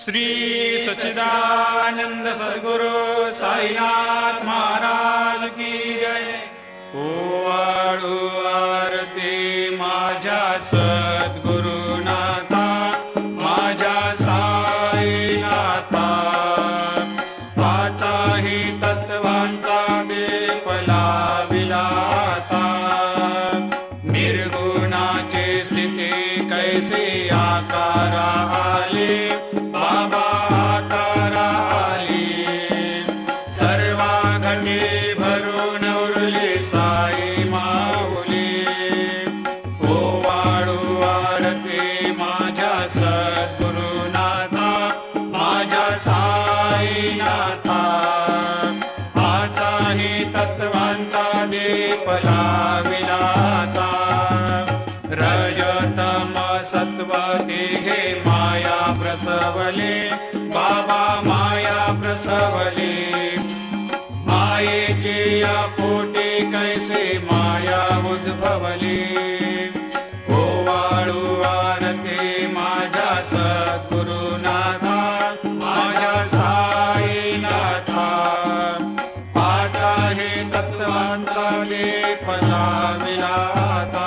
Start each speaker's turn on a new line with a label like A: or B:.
A: श्री सच्चिदानंद सद्गुरु साईनाथ महाराज की जय। ओवाळू आरती माझ्या सद्गुरुनाथा, माझ्या साईनाथा, पाचाही तत्वांचा दीप लाविला आता। निर्गुणाची स्थिती कैसे आकारा आले, बाबा आकारा आली। सर्वा घटी भरून उरली साई माऊली। ओवाळू आरती माझ्या सद्गुरुनाथा, माझ्या साईनाथा, आताही तत्वांचा दीप लाविला आता। रजतम सत्व तिघे माया प्रसवले, बाबा माया प्रसवले। मायेची या पोटी कैसे माया उद्भवली। ओवाळू आरती माझ्या सद्गुरुनाथा, माझ्या साईनाथा, पाचाही तत्वांचा दीप लाविला आता।